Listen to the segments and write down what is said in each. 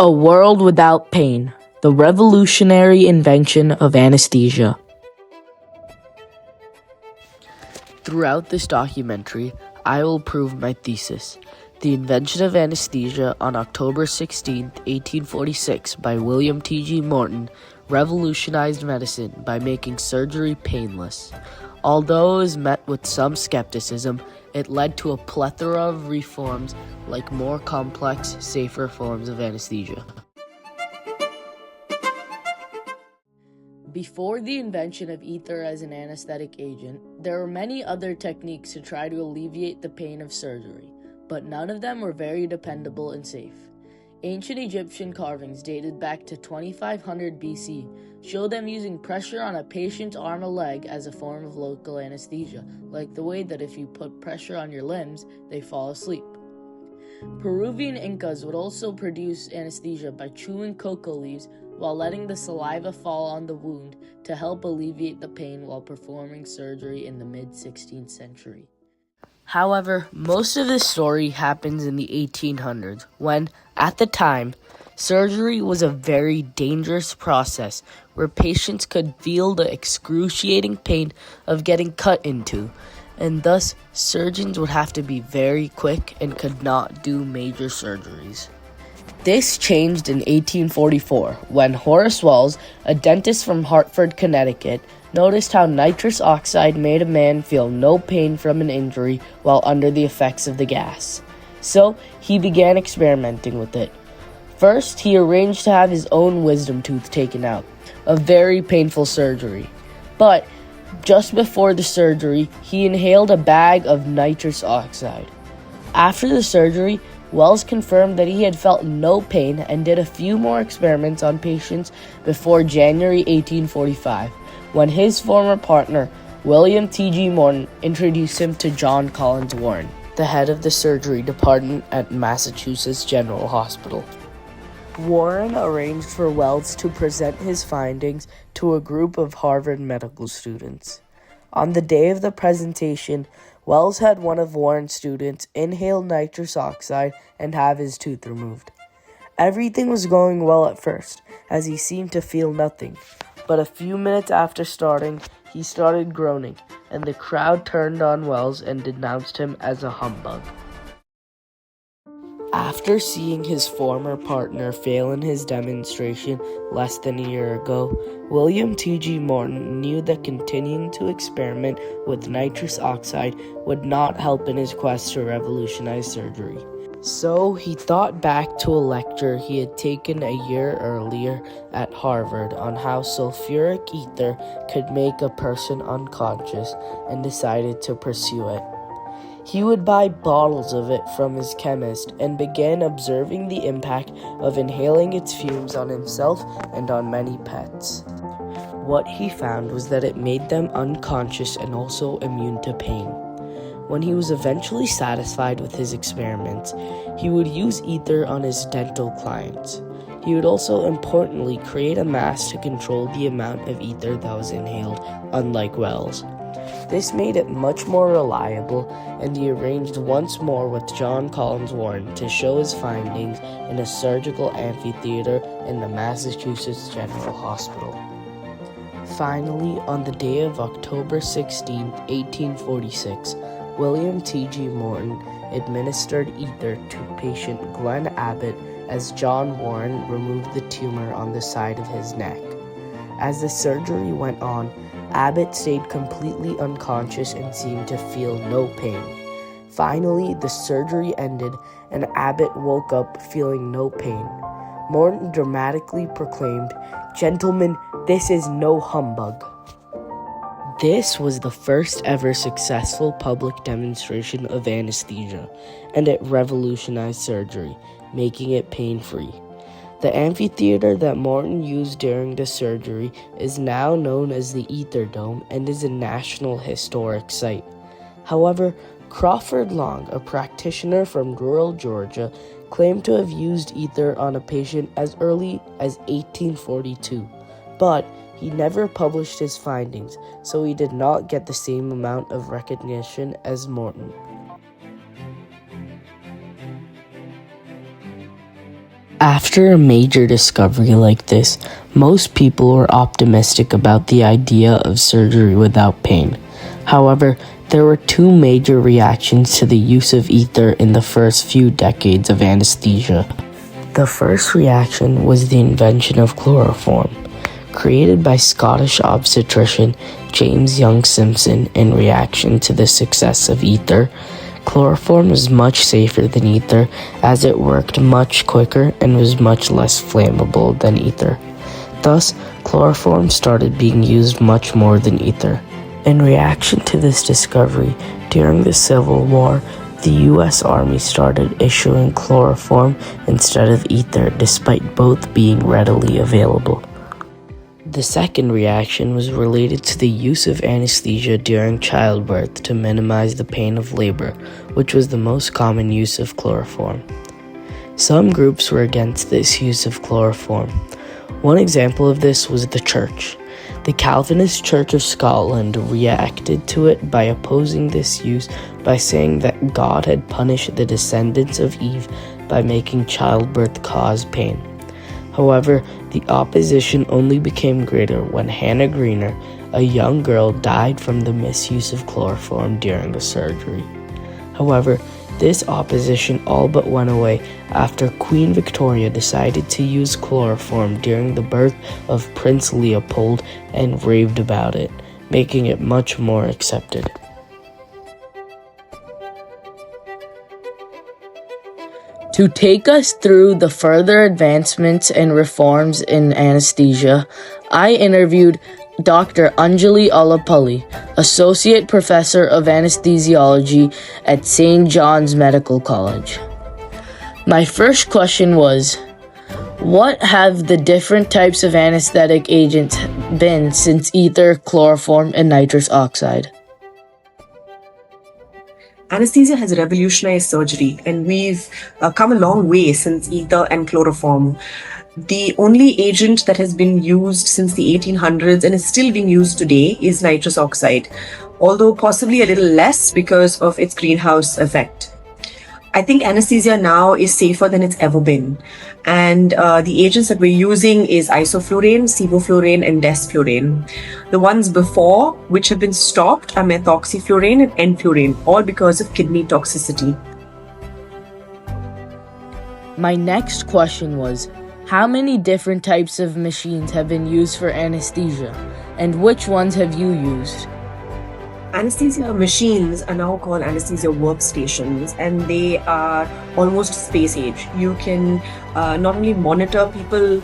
A World Without Pain, the revolutionary invention of anesthesia. Throughout this documentary, I will prove my thesis. The invention of anesthesia on October 16, 1846 by William T.G. Morton revolutionized medicine by making surgery painless. Although it was met with some skepticism, it led to a plethora of reforms like more complex, safer forms of anesthesia. Before the invention of ether as an anesthetic agent, there were many other techniques to try to alleviate the pain of surgery, but none of them were very dependable and safe. Ancient Egyptian carvings dated back to 2500 BC show them using pressure on a patient's arm or leg as a form of local anesthesia, like the way that if you put pressure on your limbs, they fall asleep. Peruvian Incas would also produce anesthesia by chewing coca leaves while letting the saliva fall on the wound to help alleviate the pain while performing surgery in the mid-16th century. However, most of this story happens in the 1800s when, at the time, surgery was a very dangerous process where patients could feel the excruciating pain of getting cut into, and thus surgeons would have to be very quick and could not do major surgeries. This changed in 1844 when Horace Wells, a dentist from Hartford, Connecticut, noticed how nitrous oxide made a man feel no pain from an injury while under the effects of the gas. So he began experimenting with it. First, he arranged to have his own wisdom tooth taken out, a very painful surgery. But just before the surgery, he inhaled a bag of nitrous oxide. After the surgery, Wells confirmed that he had felt no pain and did a few more experiments on patients before January 1845, when his former partner, William T.G. Morton, introduced him to John Collins Warren, the head of the surgery department at Massachusetts General Hospital. Warren arranged for Wells to present his findings to a group of Harvard medical students. On the day of the presentation, Wells had one of Warren's students inhale nitrous oxide and have his tooth removed. Everything was going well at first, as he seemed to feel nothing. But a few minutes after starting, he started groaning, and the crowd turned on Wells and denounced him as a humbug. After seeing his former partner fail in his demonstration less than a year ago, William T.G. Morton knew that continuing to experiment with nitrous oxide would not help in his quest to revolutionize surgery. So he thought back to a lecture he had taken a year earlier at Harvard on how sulfuric ether could make a person unconscious and decided to pursue it. He would buy bottles of it from his chemist and began observing the impact of inhaling its fumes on himself and on many pets. What he found was that it made them unconscious and also immune to pain. When he was eventually satisfied with his experiments, he would use ether on his dental clients. He would also importantly create a mask to control the amount of ether that was inhaled, unlike Wells. This made it much more reliable, and he arranged once more with John Collins Warren to show his findings in a surgical amphitheater in the Massachusetts General Hospital. Finally, on the day of October 16, 1846, William T.G. Morton administered ether to patient Glenn Abbott as John Warren removed the tumor on the side of his neck. As the surgery went on, Abbott stayed completely unconscious and seemed to feel no pain. Finally, the surgery ended and Abbott woke up feeling no pain. Morton dramatically proclaimed, "Gentlemen, this is no humbug." This was the first ever successful public demonstration of anesthesia, and it revolutionized surgery, making it pain-free. The amphitheater that Morton used during the surgery is now known as the Ether Dome and is a National Historic Site. However, Crawford Long, a practitioner from rural Georgia, claimed to have used ether on a patient as early as 1842, but he never published his findings, so he did not get the same amount of recognition as Morton. After a major discovery like this, most people were optimistic about the idea of surgery without pain. However, there were two major reactions to the use of ether in the first few decades of anesthesia. The first reaction was the invention of chloroform. Created by Scottish obstetrician James Young Simpson in reaction to the success of ether, chloroform was much safer than ether as it worked much quicker and was much less flammable than ether. Thus, chloroform started being used much more than ether. In reaction to this discovery, during the Civil War, the U.S. Army started issuing chloroform instead of ether despite both being readily available. The second reaction was related to the use of anesthesia during childbirth to minimize the pain of labor, which was the most common use of chloroform. Some groups were against this use of chloroform. One example of this was the Church. The Calvinist Church of Scotland reacted to it by opposing this use by saying that God had punished the descendants of Eve by making childbirth cause pain. However, the opposition only became greater when Hannah Greener, a young girl, died from the misuse of chloroform during a surgery. However, this opposition all but went away after Queen Victoria decided to use chloroform during the birth of Prince Leopold and raved about it, making it much more accepted. To take us through the further advancements and reforms in anesthesia, I interviewed Dr. Anjali Alapalli, Associate Professor of Anesthesiology at St. John's Medical College. My first question was, what have the different types of anesthetic agents been since ether, chloroform, and nitrous oxide? Anesthesia has revolutionized surgery, and we've come a long way since ether and chloroform. The only agent that has been used since the 1800s and is still being used today is nitrous oxide, although possibly a little less because of its greenhouse effect. I think anesthesia now is safer than it's ever been. And the agents that we're using is isoflurane, sevoflurane, and desflurane. The ones before, which have been stopped, are methoxyflurane and enflurane, all because of kidney toxicity. My next question was, how many different types of machines have been used for anesthesia, and which ones have you used? Anesthesia machines are now called anesthesia workstations, and they are almost space age. You can not only monitor people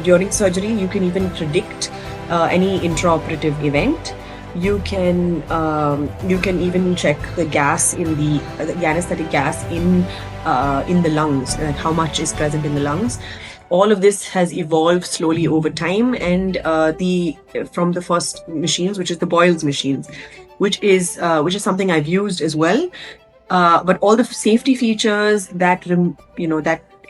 during surgery, you can even predict any intraoperative event. You can even check the gas in the anesthetic gas in the lungs, how much is present in the lungs. All of this has evolved slowly over time, and from the first machines, which is the Boyle's machines, which is something I've used as well. But all the safety features that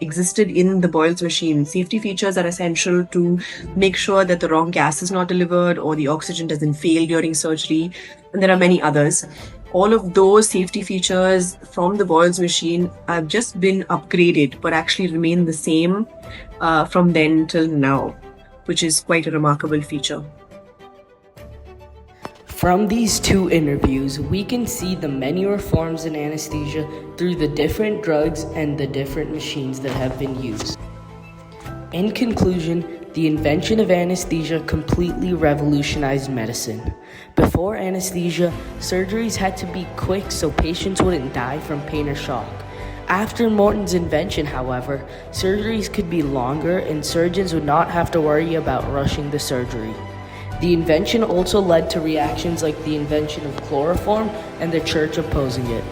existed in the Boyle's machine, safety features are essential to make sure that the wrong gas is not delivered or the oxygen doesn't fail during surgery, and there are many others. All of those safety features from the Boyle's machine have just been upgraded, but actually remain the same from then till now, which is quite a remarkable feature. From these two interviews, we can see the many reforms in anesthesia through the different drugs and the different machines that have been used. In conclusion, the invention of anesthesia completely revolutionized medicine. Before anesthesia, surgeries had to be quick so patients wouldn't die from pain or shock. After Morton's invention, however, surgeries could be longer and surgeons would not have to worry about rushing the surgery. The invention also led to reactions like the invention of chloroform and the church opposing it.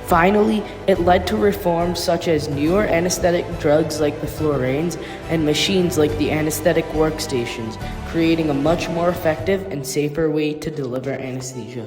Finally, it led to reforms such as newer anesthetic drugs like the fluranes and machines like the anesthetic workstations, creating a much more effective and safer way to deliver anesthesia.